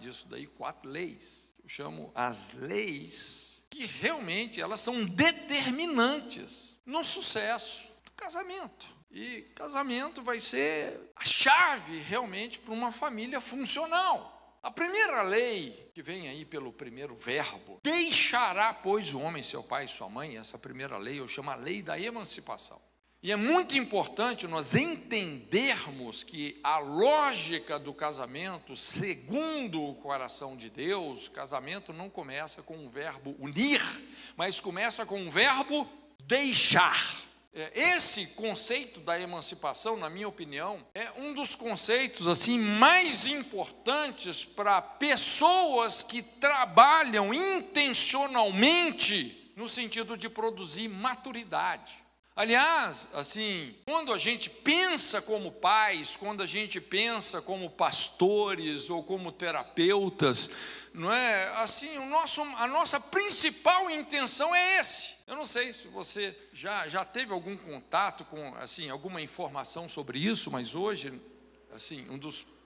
disso daí 4 leis. Eu chamo as leis que realmente elas são determinantes no sucesso do casamento. E casamento vai ser a chave realmente para uma família funcional. A primeira lei, que vem aí pelo primeiro verbo, deixará, pois, o homem seu pai e sua mãe. Essa primeira lei eu chamo a lei da emancipação. E é muito importante nós entendermos que a lógica do casamento, segundo o coração de Deus, casamento não começa com o verbo unir, mas começa com o verbo deixar. Esse conceito da emancipação, na minha opinião, é um dos conceitos assim mais importantes para pessoas que trabalham intencionalmente no sentido de produzir maturidade. Aliás, assim, quando a gente pensa como pais, quando a gente pensa como pastores ou como terapeutas, não é assim, a nossa principal intenção é esse. Eu não sei se você já teve algum contato com assim alguma informação sobre isso, mas hoje, assim,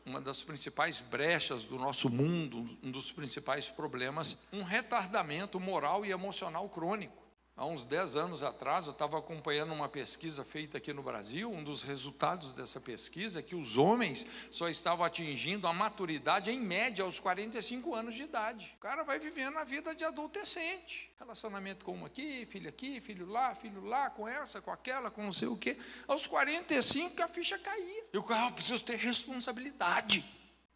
uma das principais brechas do nosso mundo, um dos principais problemas, um retardamento moral e emocional crônico. Há uns 10 anos atrás, eu estava acompanhando uma pesquisa feita aqui no Brasil. Um dos resultados dessa pesquisa é que os homens só estavam atingindo a maturidade, em média, aos 45 anos de idade. O cara vai vivendo a vida de adolescente. Relacionamento com uma aqui, filho lá, com essa, com aquela, com não sei o quê. Aos 45, a ficha caía. E o cara, eu preciso ter responsabilidade.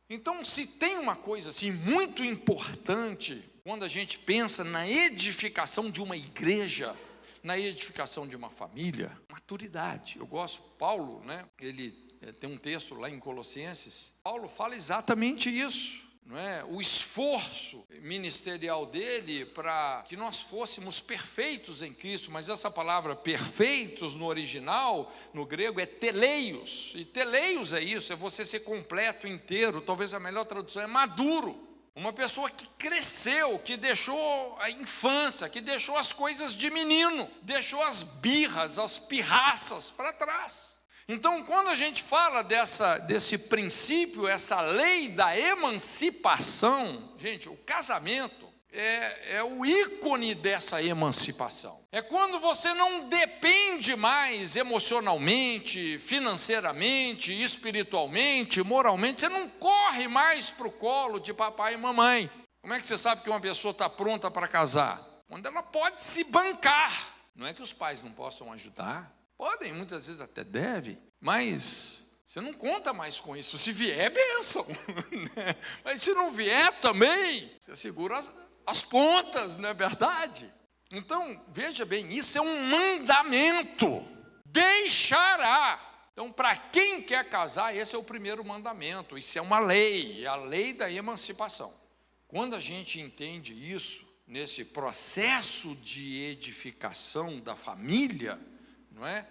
Então, se tem uma coisa assim muito importante, quando a gente pensa na edificação de uma igreja, na edificação de uma família, maturidade. Eu gosto, Paulo, né? Ele tem um texto lá em Colossenses, Paulo fala exatamente isso. Não é? O esforço ministerial dele para que nós fôssemos perfeitos em Cristo, mas essa palavra perfeitos no original, no grego, é teleios, e teleios é isso, é você ser completo, inteiro. Talvez a melhor tradução é maduro, uma pessoa que cresceu, que deixou a infância, que deixou as coisas de menino, deixou as birras, as pirraças para trás. Então, quando a gente fala desse princípio, essa lei da emancipação, gente, o casamento é o ícone dessa emancipação. É quando você não depende mais emocionalmente, financeiramente, espiritualmente, moralmente, você não corre mais para o colo de papai e mamãe. Como é que você sabe que uma pessoa está pronta para casar? Quando ela pode se bancar. Não é que os pais não possam ajudar. Podem, muitas vezes até devem, mas você não conta mais com isso. Se vier, é bênção. Mas se não vier também, você segura as pontas, não é verdade? Então, veja bem, isso é um mandamento. Deixará. Então, para quem quer casar, esse é o primeiro mandamento. Isso é uma lei, é a lei da emancipação. Quando a gente entende isso, nesse processo de edificação da família, não é?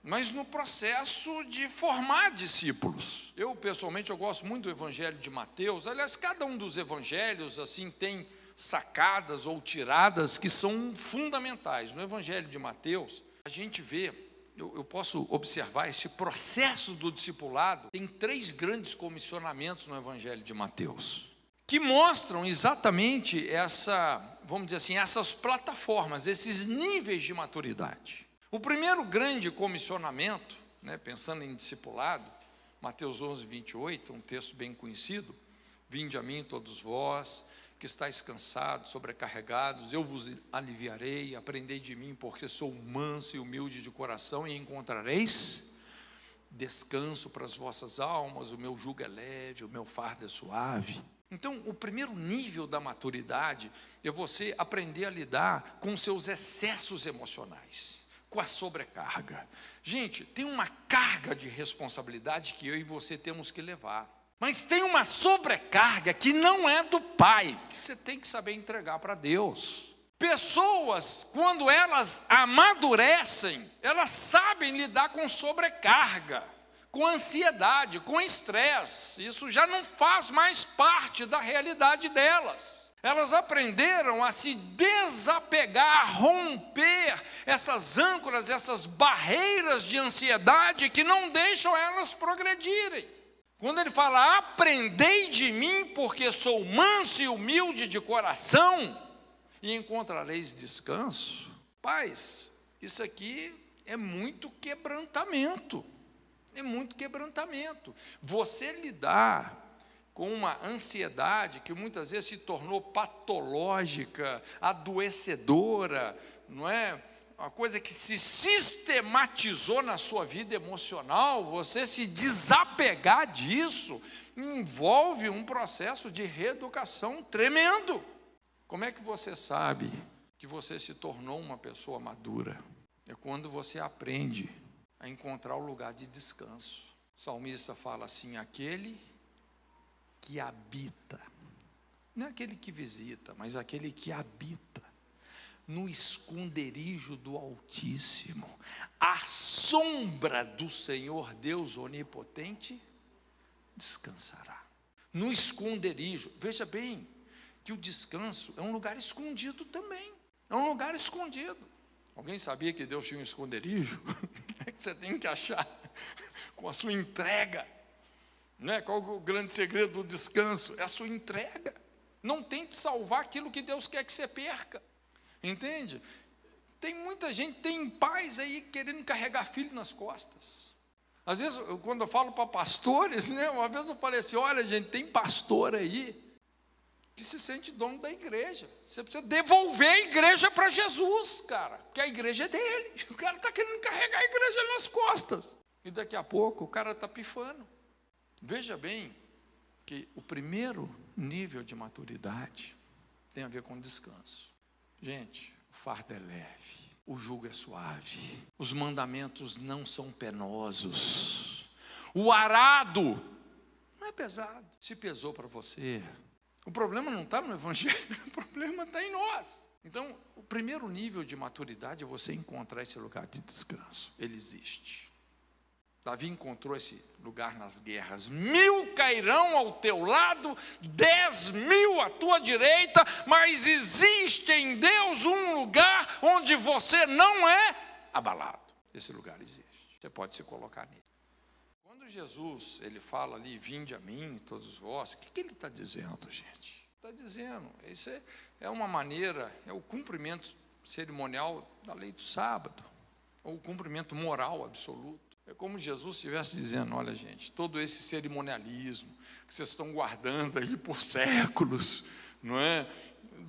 Mas no processo de formar discípulos. Eu, pessoalmente, eu gosto muito do Evangelho de Mateus. Aliás, cada um dos evangelhos assim tem sacadas ou tiradas que são fundamentais. No Evangelho de Mateus, a gente vê, eu posso observar esse processo do discipulado. Tem 3 grandes comissionamentos no Evangelho de Mateus, que mostram exatamente vamos dizer assim, essas plataformas, esses níveis de maturidade. O primeiro grande comissionamento, né, pensando em discipulado, Mateus 11, 28, um texto bem conhecido: vinde a mim todos vós, que estáis cansados, sobrecarregados, eu vos aliviarei, aprendei de mim, porque sou manso e humilde de coração, e encontrareis descanso para as vossas almas, o meu jugo é leve, o meu fardo é suave. Então, o primeiro nível da maturidade é você aprender a lidar com seus excessos emocionais, com a sobrecarga. Gente, tem uma carga de responsabilidade que eu e você temos que levar. Mas tem uma sobrecarga que não é do pai, que você tem que saber entregar para Deus. Pessoas, quando elas amadurecem, elas sabem lidar com sobrecarga, com ansiedade, com estresse. Isso já não faz mais parte da realidade delas. Elas aprenderam a se desapegar, a romper essas âncoras, essas barreiras de ansiedade que não deixam elas progredirem. Quando ele fala, aprendei de mim, porque sou manso e humilde de coração, e encontrareis descanso. Paz, isso aqui é muito quebrantamento. É muito quebrantamento. Você lidar com uma ansiedade que muitas vezes se tornou patológica, adoecedora, não é? Uma coisa que se sistematizou na sua vida emocional, você se desapegar disso, envolve um processo de reeducação tremendo. Como é que você sabe que você se tornou uma pessoa madura? É quando você aprende a encontrar o lugar de descanso. O salmista fala assim, aquele que habita, não é aquele que visita, mas aquele que habita no esconderijo do Altíssimo, à sombra do Senhor Deus Onipotente, descansará. No esconderijo, veja bem, que o descanso é um lugar escondido também, é um lugar escondido. Alguém sabia que Deus tinha um esconderijo? É que você tem que achar com a sua entrega, né? Qual é o grande segredo do descanso? É a sua entrega. Não tente salvar aquilo que Deus quer que você perca. Entende? Tem muita gente, tem pais aí querendo carregar filho nas costas. Às vezes, quando eu falo para pastores, né, uma vez eu falei assim, olha gente, tem pastor aí que se sente dono da igreja. Você precisa devolver a igreja para Jesus, cara, porque a igreja é dele. O cara está querendo carregar a igreja nas costas. E daqui a pouco o cara está pifando. Veja bem que o primeiro nível de maturidade tem a ver com descanso. Gente, o fardo é leve, o jugo é suave, os mandamentos não são penosos, o arado não é pesado. Se pesou para você, o problema não está no evangelho, o problema está em nós. Então, o primeiro nível de maturidade é você encontrar esse lugar de descanso. Ele existe. Davi encontrou esse lugar nas guerras. 1000 cairão ao teu lado, 10.000 à tua direita, mas existe em Deus um lugar onde você não é abalado. Esse lugar existe. Você pode se colocar nele. Quando Jesus, ele fala ali, vinde a mim, todos vós, o que ele está dizendo, gente? Está dizendo, isso é uma maneira, é o cumprimento cerimonial da lei do sábado, ou o cumprimento moral absoluto. É como Jesus estivesse dizendo, olha gente, todo esse cerimonialismo que vocês estão guardando aí por séculos, não é?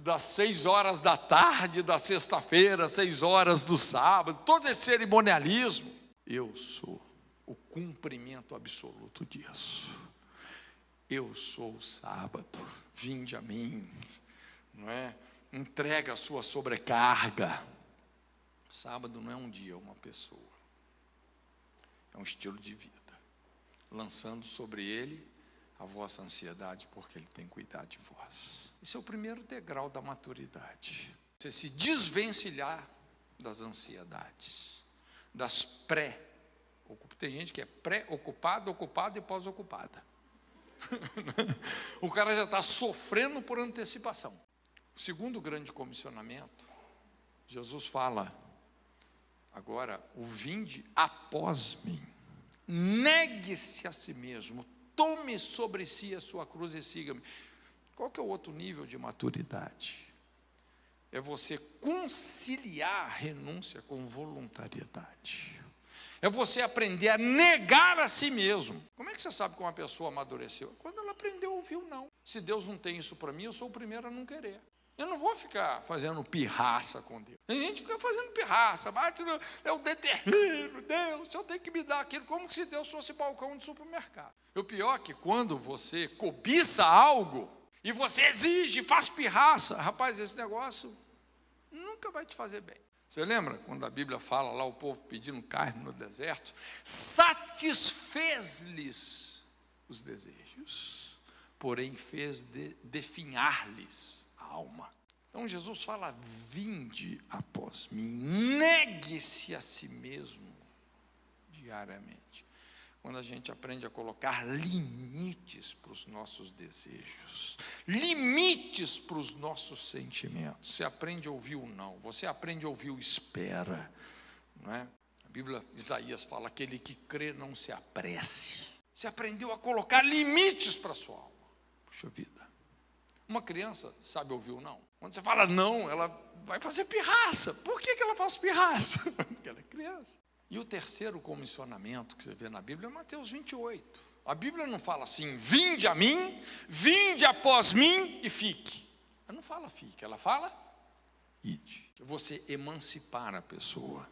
Das 6 horas da tarde da sexta-feira, 6 horas do sábado, todo esse cerimonialismo, eu sou o cumprimento absoluto disso. Eu sou o sábado, vinde a mim, não é? Entrega a sua sobrecarga. Sábado não é um dia, é uma pessoa. É um estilo de vida, lançando sobre ele a vossa ansiedade, porque ele tem cuidado de vós. Esse é o primeiro degrau da maturidade. Você se desvencilhar das ansiedades, das pré-ocupadas. Tem gente que é pré-ocupada, ocupada e pós-ocupada. O cara já está sofrendo por antecipação. O segundo grande comissionamento, Jesus fala, agora, o vinde após mim, negue-se a si mesmo, tome sobre si a sua cruz e siga-me. Qual que é o outro nível de maturidade? É você conciliar a renúncia com voluntariedade. É você aprender a negar a si mesmo. Como é que você sabe que uma pessoa amadureceu? Quando ela aprendeu a ouvir o não. Se Deus não tem isso para mim, eu sou o primeiro a não querer. Eu não vou ficar fazendo pirraça com Deus. Tem gente que fica fazendo pirraça, eu determino, Deus, o Senhor tem que me dar aquilo, como se Deus fosse balcão de supermercado. E o pior é que quando você cobiça algo, e você exige, faz pirraça, rapaz, esse negócio nunca vai te fazer bem. Você lembra quando a Bíblia fala lá, o povo pedindo carne no deserto? Satisfez-lhes os desejos, porém fez definhar-lhes alma. Então Jesus fala, vinde após mim, negue-se a si mesmo diariamente. Quando a gente aprende a colocar limites para os nossos desejos, limites para os nossos sentimentos, você aprende a ouvir o não, você aprende a ouvir o espera, não é? A Bíblia, Isaías fala, aquele que crê não se apresse, Você aprendeu a colocar limites para a sua alma. Puxa vida. Uma criança sabe ouvir o não. Quando você fala não, ela vai fazer pirraça. Por que ela faz pirraça? Porque ela é criança. E o terceiro comissionamento que você vê na Bíblia é Mateus 28. A Bíblia não fala assim, vinde a mim, vinde após mim e fique. Ela não fala fique, ela fala ide. Você emancipar a pessoa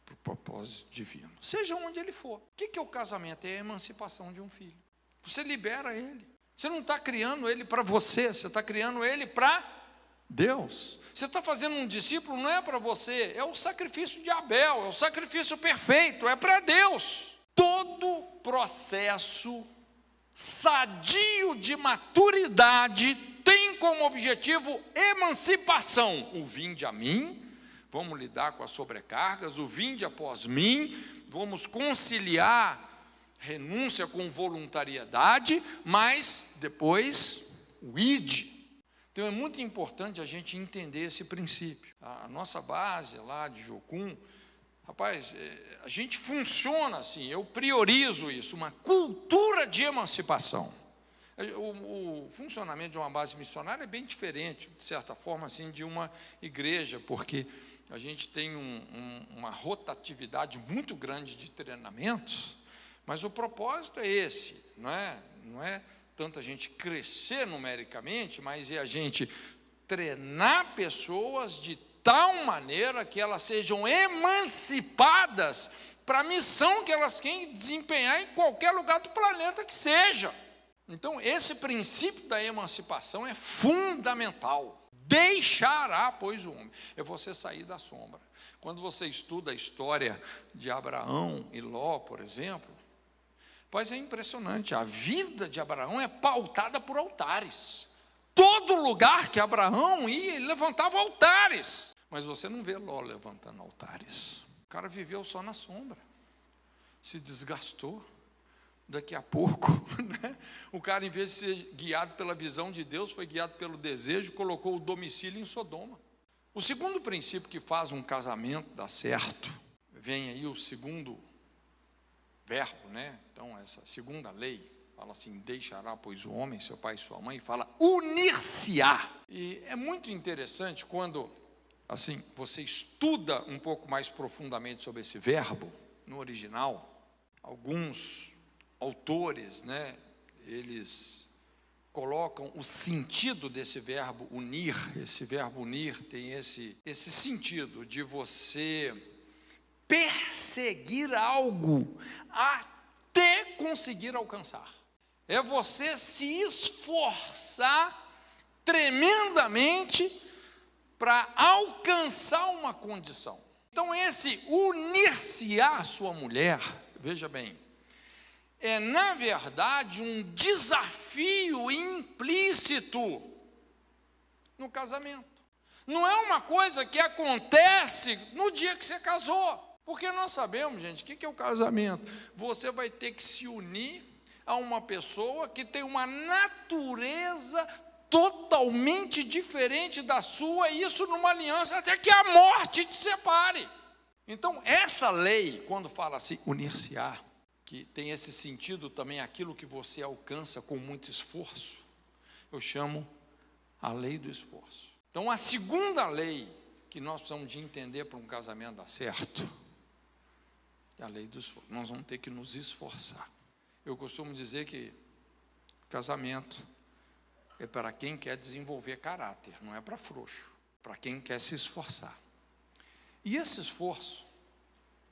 para o propósito divino, seja onde ele for. O que é o casamento? É a emancipação de um filho. Você libera ele. Você não está criando ele para você está criando ele para Deus. Você está fazendo um discípulo, não é para você, é o sacrifício de Abel, é o sacrifício perfeito, é para Deus. Todo processo sadio de maturidade tem como objetivo emancipação. O vinde a mim, vamos lidar com as sobrecargas, o vinde após mim, vamos conciliar renúncia com voluntariedade, mas depois o ide. Então é muito importante a gente entender esse princípio. A nossa base lá de Jocum, rapaz, a gente funciona assim, eu priorizo isso, uma cultura de emancipação. O funcionamento de uma base missionária é bem diferente, de certa forma, assim, de uma igreja, porque a gente tem uma rotatividade muito grande de treinamentos, mas o propósito é esse, não é tanto a gente crescer numericamente, mas é a gente treinar pessoas de tal maneira que elas sejam emancipadas para a missão que elas querem desempenhar em qualquer lugar do planeta que seja. Então, esse princípio da emancipação é fundamental. Deixará, pois, o homem. É você sair da sombra. Quando você estuda a história de Abraão e Ló, por exemplo, pois é impressionante, a vida de Abraão é pautada por altares. Todo lugar que Abraão ia, ele levantava altares. Mas você não vê Ló levantando altares. O cara viveu só na sombra. Se desgastou. Daqui a pouco, né? O cara, em vez de ser guiado pela visão de Deus, foi guiado pelo desejo, colocou o domicílio em Sodoma. O segundo princípio que faz um casamento dar certo, vem aí o segundo verbo, né? Então, essa segunda lei, fala assim, deixará, pois, o homem, seu pai e sua mãe, fala unir-se-á. E é muito interessante quando, assim, você estuda um pouco mais profundamente sobre esse verbo, no original, alguns autores, né, eles colocam o sentido desse verbo unir. Esse verbo unir tem esse sentido de você perseguir algo até conseguir alcançar. É você se esforçar tremendamente para alcançar uma condição. Então, esse unir-se à sua mulher, veja bem, é, na verdade, um desafio implícito no casamento. Não é uma coisa que acontece no dia que você casou. Porque nós sabemos, gente, o que é o casamento? Você vai ter que se unir a uma pessoa que tem uma natureza totalmente diferente da sua, e isso numa aliança até que a morte te separe. Então, essa lei, quando fala assim, unir-se-á, que tem esse sentido também, aquilo que você alcança com muito esforço, eu chamo a lei do esforço. Então, a segunda lei que nós precisamos de entender para um casamento dar certo, é a lei do esforço. Nós vamos ter que nos esforçar. Eu costumo dizer que casamento é para quem quer desenvolver caráter, não é para frouxo, para quem quer se esforçar. E esse esforço,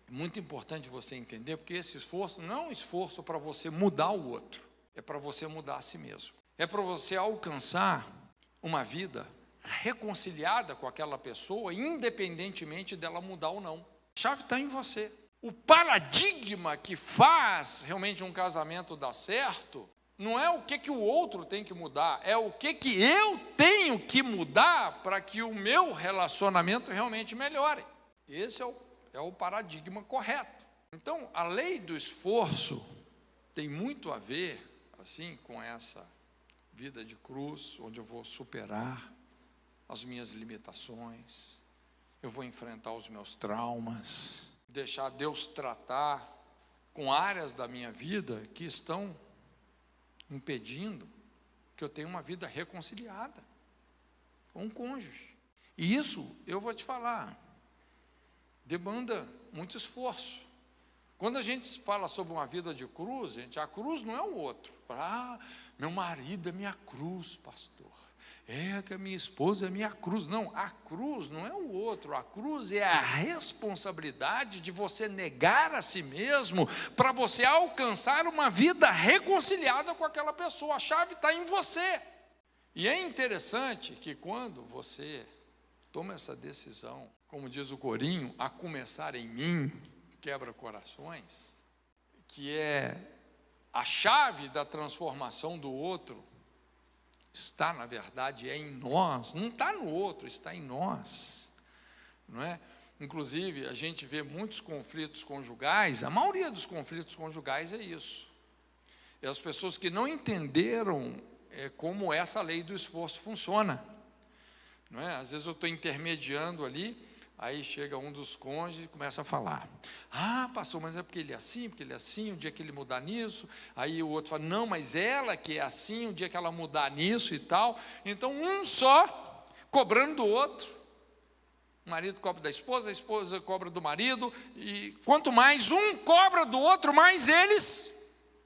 muito importante você entender, porque esse esforço não é um esforço para você mudar o outro, é para você mudar a si mesmo. É para você alcançar uma vida reconciliada com aquela pessoa, independentemente dela mudar ou não. A chave está em você. O paradigma que faz realmente um casamento dar certo, não é o que o outro tem que mudar, é o que eu tenho que mudar para que o meu relacionamento realmente melhore. Esse é o paradigma correto. Então, a lei do esforço tem muito a ver, assim, com essa vida de cruz, onde eu vou superar as minhas limitações, eu vou enfrentar os meus traumas, deixar Deus tratar com áreas da minha vida que estão impedindo que eu tenha uma vida reconciliada com o cônjuge. E isso, eu vou te falar, demanda muito esforço. Quando a gente fala sobre uma vida de cruz, gente, a cruz não é o outro. Fala, meu marido é minha cruz, pastor. É que a minha esposa é minha cruz. Não, a cruz não é o outro. A cruz é a responsabilidade de você negar a si mesmo para você alcançar uma vida reconciliada com aquela pessoa. A chave está em você. E é interessante que quando você toma essa decisão, como diz o corinho, a começar em mim, quebra corações, que é a chave da transformação do outro, está, na verdade, em nós, não está no outro, está em nós, não é? Inclusive, a gente vê muitos conflitos conjugais, a maioria dos conflitos conjugais é isso. É as pessoas que não entenderam como essa lei do esforço funciona, não é? Às vezes eu estou intermediando ali, aí chega um dos cônjuges e começa a falar, pastor, mas é porque ele é assim, o dia que ele mudar nisso, aí o outro fala, não, mas ela que é assim, o dia que ela mudar nisso e tal, então um só cobrando do outro, o marido cobra da esposa, a esposa cobra do marido, e quanto mais um cobra do outro, mais eles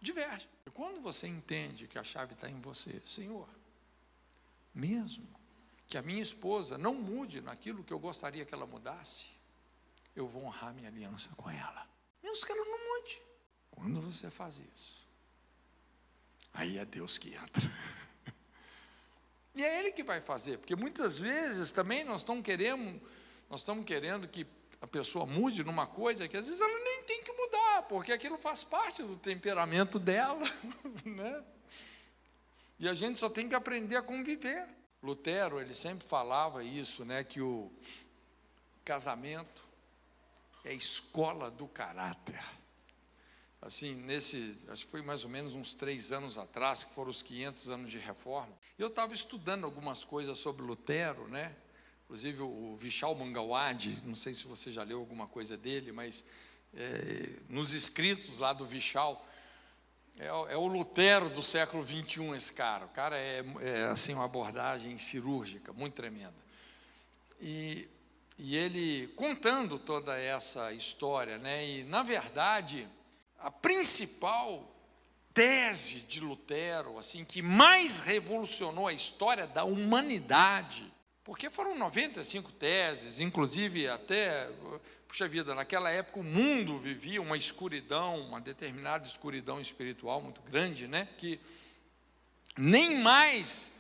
divergem. E quando você entende que a chave está em você, Senhor, mesmo que a minha esposa não mude naquilo que eu gostaria que ela mudasse, eu vou honrar minha aliança com ela, mesmo que ela não mude. Quando você faz isso, aí é Deus que entra. E é Ele que vai fazer, porque muitas vezes também nós estamos querendo que a pessoa mude numa coisa que às vezes ela nem tem que mudar, porque aquilo faz parte do temperamento dela, né? E a gente só tem que aprender a conviver. Lutero, ele sempre falava isso, né, que o casamento é a escola do caráter. Assim, acho que foi mais ou menos uns 3 anos atrás, que foram os 500 anos de reforma, eu estava estudando algumas coisas sobre Lutero, né, inclusive o Vishal Mangalwadi, não sei se você já leu alguma coisa dele, mas nos escritos lá do Vishal, é o Lutero do século 21 esse cara. O cara é assim, uma abordagem cirúrgica, muito tremenda. E ele contando toda essa história, né? E, na verdade, a principal tese de Lutero, assim, que mais revolucionou a história da humanidade, porque foram 95 teses, inclusive até, puxa vida, naquela época o mundo vivia uma escuridão, uma determinada escuridão espiritual muito grande, né? Que nem mais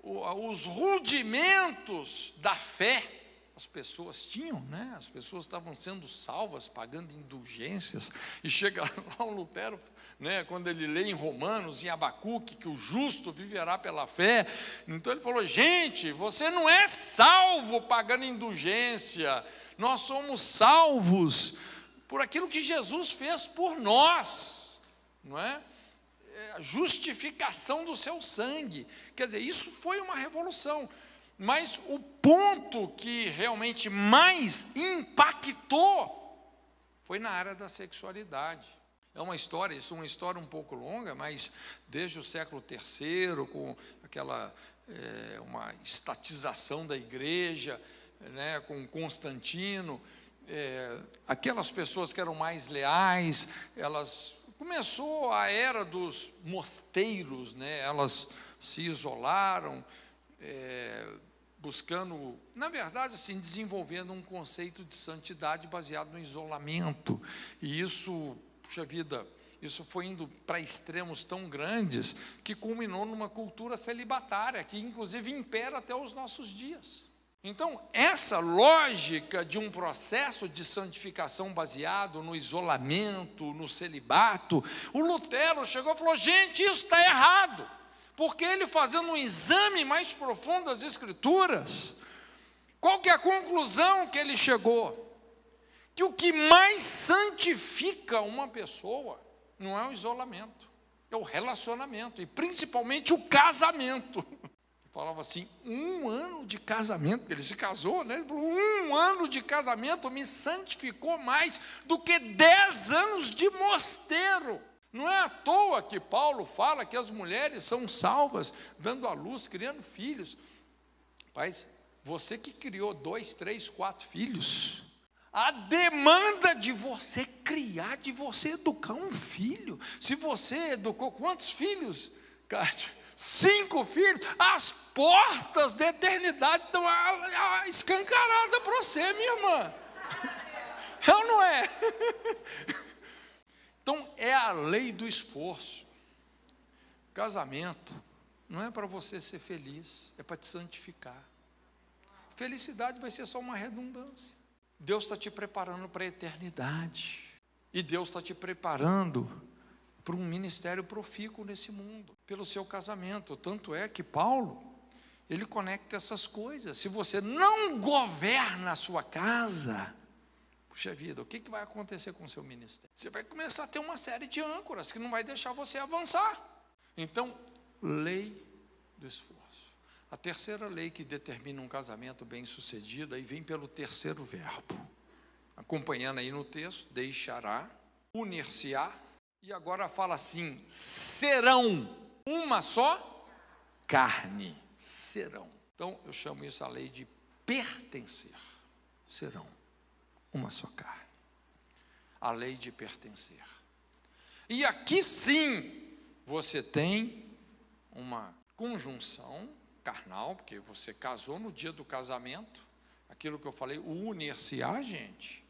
os rudimentos da fé as pessoas tinham, né? As pessoas estavam sendo salvas, pagando indulgências, e chega lá o Lutero, né, quando ele lê em Romanos, em Abacuque, que o justo viverá pela fé, então ele falou, gente, você não é salvo pagando indulgência, nós somos salvos por aquilo que Jesus fez por nós, não é? A justificação do seu sangue, quer dizer, isso foi uma revolução, mas o ponto que realmente mais impactou foi na área da sexualidade. É uma história, isso é uma história um pouco longa, mas desde o século III, com aquela uma estatização da igreja, né, com Constantino, aquelas pessoas que eram mais leais, começou a era dos mosteiros, né, elas se isolaram, buscando, na verdade, assim, desenvolvendo um conceito de santidade baseado no isolamento, e isso, puxa vida, isso foi indo para extremos tão grandes, que culminou numa cultura celibatária, que inclusive impera até os nossos dias. Então, essa lógica de um processo de santificação baseado no isolamento, no celibato, o Lutero chegou e falou, gente, isso está errado, porque ele fazendo um exame mais profundo das Escrituras, qual que é a conclusão que ele chegou? Que o que mais santifica uma pessoa não é o isolamento, é o relacionamento, e principalmente o casamento. falava assim, 1 ano de casamento, porque ele se casou, né? Ele falou, 1 ano de casamento me santificou mais do que 10 anos de mosteiro. Não é à toa que Paulo fala que as mulheres são salvas, dando à luz, criando filhos. Rapaz, você que criou 2, 3, 4 filhos, a demanda de você criar, de você educar um filho. Se você educou quantos filhos, Cátia? 5 filhos, as portas da eternidade estão escancaradas para você, minha irmã. É ou não é? Então, é a lei do esforço. Casamento não é para você ser feliz, é para te santificar. Felicidade vai ser só uma redundância. Deus está te preparando para a eternidade. E Deus está te preparando para um ministério profícuo nesse mundo, pelo seu casamento. Tanto é que Paulo, ele conecta essas coisas. Se você não governa a sua casa, puxa vida, o que vai acontecer com o seu ministério? Você vai começar a ter uma série de âncoras que não vai deixar você avançar. Então, lei do esforço. A terceira lei que determina um casamento bem-sucedido, aí vem pelo terceiro verbo. Acompanhando aí no texto, deixará, unir-se-á, e agora fala assim, serão uma só carne, serão. Então, eu chamo isso a lei de pertencer. Serão uma só carne. A lei de pertencer. E aqui sim, você tem uma conjunção carnal, porque você casou no dia do casamento. Aquilo que eu falei, o unir-se-á, gente,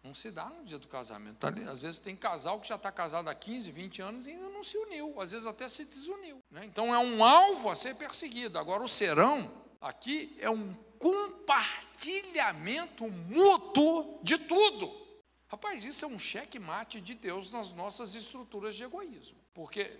não se dá no dia do casamento. Às vezes tem casal que já está casado há 15, 20 anos e ainda não se uniu. Às vezes até se desuniu, né? Então é um alvo a ser perseguido. Agora o serão, aqui é um compartilhamento mútuo de tudo. Rapaz, isso é um checkmate de Deus nas nossas estruturas de egoísmo. Porque,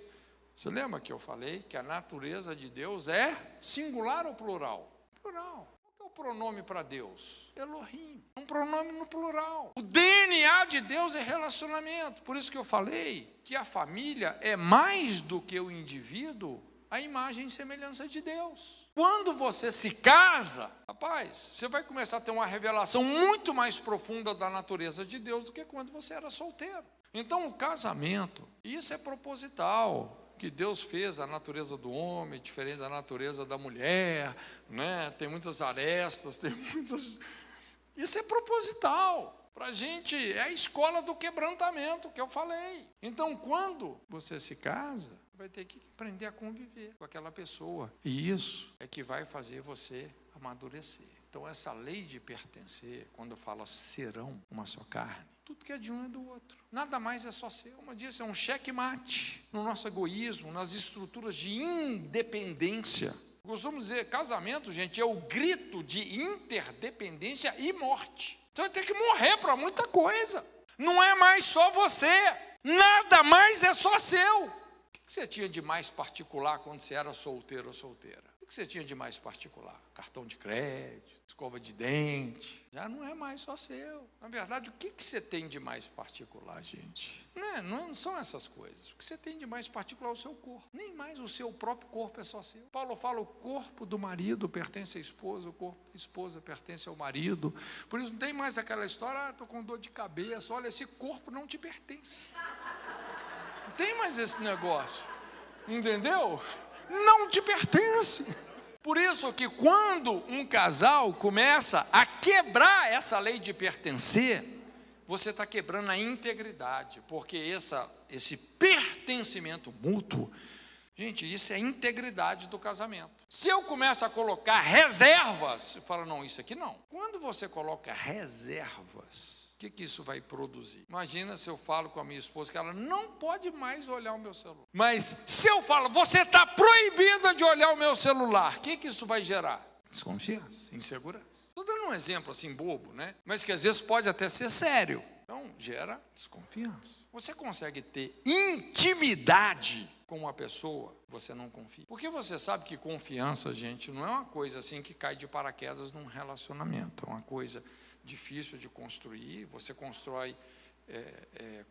você lembra que eu falei que a natureza de Deus é singular ou plural? Plural. Qual é o pronome para Deus? Elohim. É um pronome no plural. O DNA de Deus é relacionamento. Por isso que eu falei que a família é mais do que o indivíduo, a imagem e semelhança de Deus. Quando você se casa, rapaz, você vai começar a ter uma revelação muito mais profunda da natureza de Deus do que quando você era solteiro. Então o casamento, isso é proposital, que Deus fez a natureza do homem, diferente da natureza da mulher, né? Tem muitas arestas, tem muitas... Isso é proposital, para a gente, é a escola do quebrantamento que eu falei. Então quando você se casa, vai ter que aprender a conviver com aquela pessoa. E isso é que vai fazer você amadurecer. Então, essa lei de pertencer, quando fala serão uma só carne, tudo que é de um é do outro. Nada mais é só seu. Uma dia, isso é um checkmate no nosso egoísmo, nas estruturas de independência. Costumo dizer, casamento, gente, é o grito de interdependência e morte. Você vai ter que morrer para muita coisa. Não é mais só você. Nada mais é só seu. O que você tinha de mais particular quando você era solteiro ou solteira? O que você tinha de mais particular? Cartão de crédito, escova de dente. Já não é mais só seu. Na verdade, o que você tem de mais particular, gente? Não são essas coisas. O que você tem de mais particular é o seu corpo. Nem mais o seu próprio corpo é só seu. Paulo fala, o corpo do marido pertence à esposa, o corpo da esposa pertence ao marido. Por isso não tem mais aquela história, estou com dor de cabeça. Olha, esse corpo não te pertence. Não tem mais esse negócio. Entendeu? Não te pertence. Por isso que quando um casal começa a quebrar essa lei de pertencer, você está quebrando a integridade, porque esse pertencimento mútuo, gente, isso é a integridade do casamento. Se eu começo a colocar reservas, eu falo, não, isso aqui não. Quando você coloca reservas, o que isso vai produzir? Imagina se eu falo com a minha esposa que ela não pode mais olhar o meu celular. Mas se eu falo, você está proibida de olhar o meu celular, o que isso vai gerar? Desconfiança, insegurança. Estou dando um exemplo assim bobo, né? Mas que às vezes pode até ser sério. Então, gera desconfiança. Você consegue ter intimidade com uma pessoa que você não confia? Porque você sabe que confiança, gente, não é uma coisa assim que cai de paraquedas num relacionamento. É uma coisa difícil de construir. Você constrói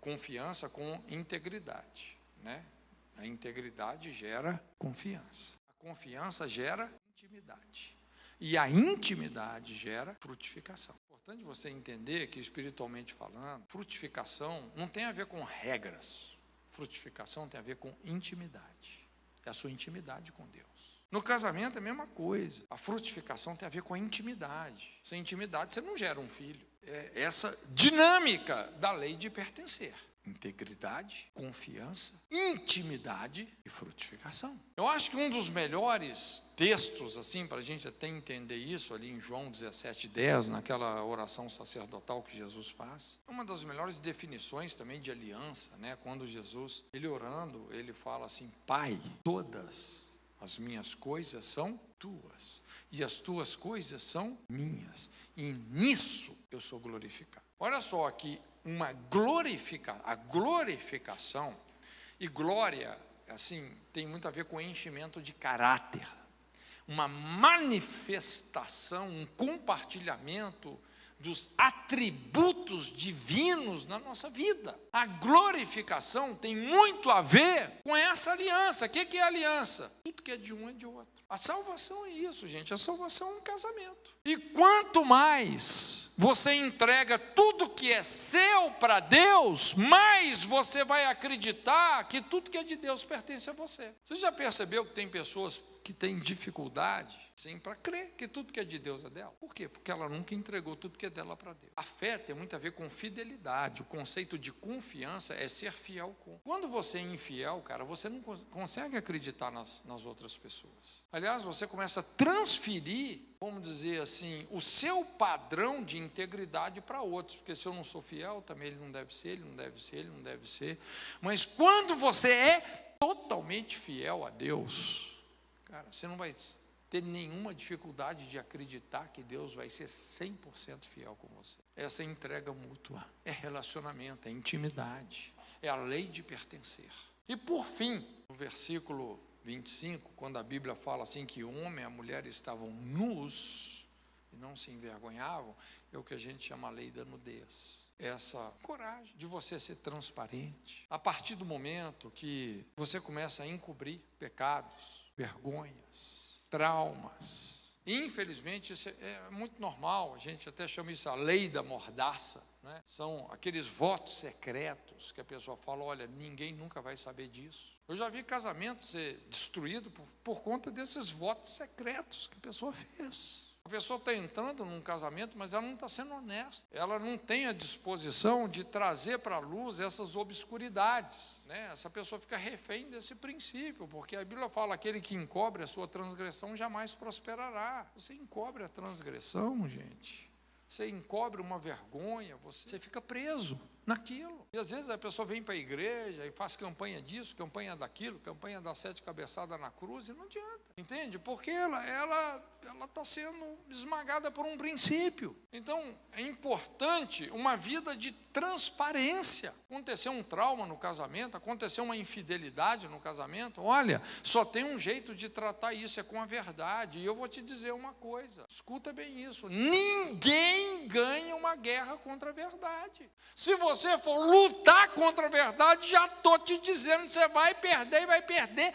confiança com integridade, né? A integridade gera confiança. A confiança gera intimidade. intimidade. E a intimidade gera frutificação. É importante você entender que, espiritualmente falando, frutificação não tem a ver com regras. Frutificação tem a ver com intimidade. É a sua intimidade com Deus. No casamento é a mesma coisa. A frutificação tem a ver com a intimidade. Sem intimidade você não gera um filho. É essa dinâmica da lei de pertencer. Integridade, confiança, intimidade e frutificação. Eu acho que um dos melhores textos, assim, para a gente até entender isso, ali em João 17:10, naquela oração sacerdotal que Jesus faz, é uma das melhores definições também de aliança, né? Quando Jesus, ele orando, ele fala assim: Pai, todas as minhas coisas são tuas, e as tuas coisas são minhas, e nisso eu sou glorificado. Olha só aqui, a glorificação, e glória, assim, tem muito a ver com enchimento de caráter, uma manifestação, um compartilhamento dos atributos divinos na nossa vida. A glorificação tem muito a ver com essa aliança. O que é aliança? Tudo que é de um é de outro. A salvação é isso, gente. A salvação é um casamento. E quanto mais você entrega tudo que é seu para Deus, mais você vai acreditar que tudo que é de Deus pertence a você. Você já percebeu que tem pessoas que têm dificuldade, sim, para crer que tudo que é de Deus é dela? Por quê? Porque ela nunca entregou tudo que é dela para Deus. A fé tem muito a ver com fidelidade. O conceito de confiança é ser fiel com. Quando você é infiel, cara, você não consegue acreditar nas outras pessoas. Aliás, você começa a transferir, vamos dizer assim, o seu padrão de integridade para outros, porque se eu não sou fiel, também ele não deve ser, ele não deve ser, ele não deve ser. Mas quando você é totalmente fiel a Deus, cara, você não vai ter nenhuma dificuldade de acreditar que Deus vai ser 100% fiel com você. Essa é entrega mútua, é relacionamento, é intimidade, é a lei de pertencer. E por fim, no versículo 25, quando a Bíblia fala assim que o homem e a mulher estavam nus e não se envergonhavam, é o que a gente chama a lei da nudez. Essa coragem de você ser transparente. A partir do momento que você começa a encobrir pecados, vergonhas, traumas. Infelizmente, isso é muito normal, a gente até chama isso a lei da mordaça, né? São aqueles votos secretos que a pessoa fala: olha, ninguém nunca vai saber disso. Eu já vi casamento ser destruído por conta desses votos secretos que a pessoa fez. A pessoa está entrando num casamento, mas ela não está sendo honesta. Ela não tem a disposição de trazer para a luz essas obscuridades, né? Essa pessoa fica refém desse princípio, porque a Bíblia fala: aquele que encobre a sua transgressão jamais prosperará. Você encobre a transgressão, gente. Você encobre uma vergonha, você fica preso naquilo. E às vezes a pessoa vem para a igreja e faz campanha disso, campanha daquilo, campanha das 7 cabeçadas na cruz, e não adianta, entende? Porque ela está sendo esmagada por um princípio. Então é importante uma vida de transparência. Aconteceu um trauma no casamento, aconteceu uma infidelidade no casamento, olha, só tem um jeito de tratar isso, é com a verdade. E eu vou te dizer uma coisa, escuta bem isso: ninguém ganha uma guerra contra a verdade. Se você for lutar contra a verdade, já estou te dizendo, você vai perder, e vai perder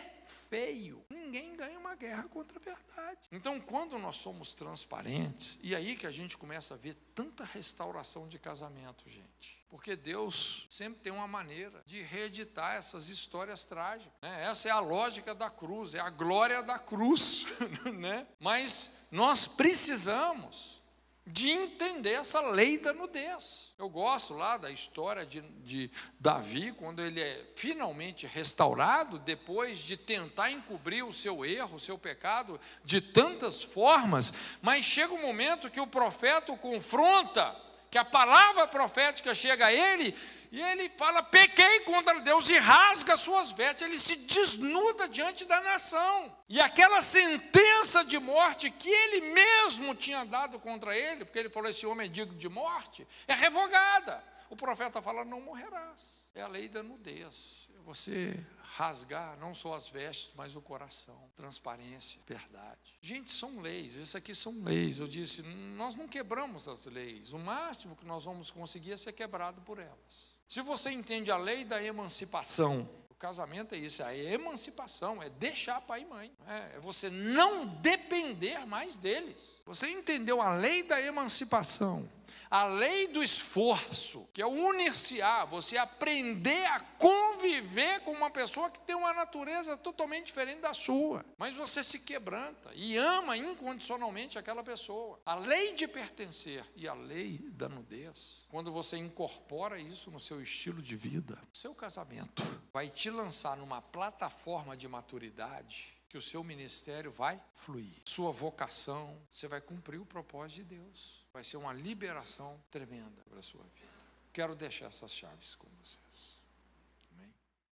feio. Ninguém ganha uma guerra contra a verdade. Então, quando nós somos transparentes, e aí que a gente começa a ver tanta restauração de casamento, gente. Porque Deus sempre tem uma maneira de reeditar essas histórias trágicas, né? Essa é a lógica da cruz, é a glória da cruz, né? Mas nós precisamos de entender essa lei da nudez. Eu gosto lá da história de Davi, quando ele é finalmente restaurado, depois de tentar encobrir o seu erro, o seu pecado, de tantas formas, mas chega um momento que o profeta o confronta, que a palavra profética chega a ele, e ele fala: pequei contra Deus, e rasga suas vestes. Ele se desnuda diante da nação. E aquela sentença de morte que ele mesmo tinha dado contra ele, porque ele falou: esse homem é digno de morte, é revogada. O profeta fala: não morrerás. É a lei da nudez. É você rasgar não só as vestes, mas o coração. Transparência, verdade. Gente, são leis, isso aqui são leis. Eu disse, nós não quebramos as leis. O máximo que nós vamos conseguir é ser quebrado por elas. Se você entende a lei da emancipação, o casamento é isso, é a emancipação, é deixar pai e mãe. É você não depender mais deles. Você entendeu a lei da emancipação, a lei do esforço, que é unir-se-á, você aprender a conviver com uma pessoa que tem uma natureza totalmente diferente da sua, mas você se quebranta e ama incondicionalmente aquela pessoa. A lei de pertencer e a lei da nudez, quando você incorpora isso no seu estilo de vida, o seu casamento vai te lançar numa plataforma de maturidade que o seu ministério vai fluir. Sua vocação, você vai cumprir o propósito de Deus. Vai ser uma liberação tremenda para a sua vida. Quero deixar essas chaves com vocês.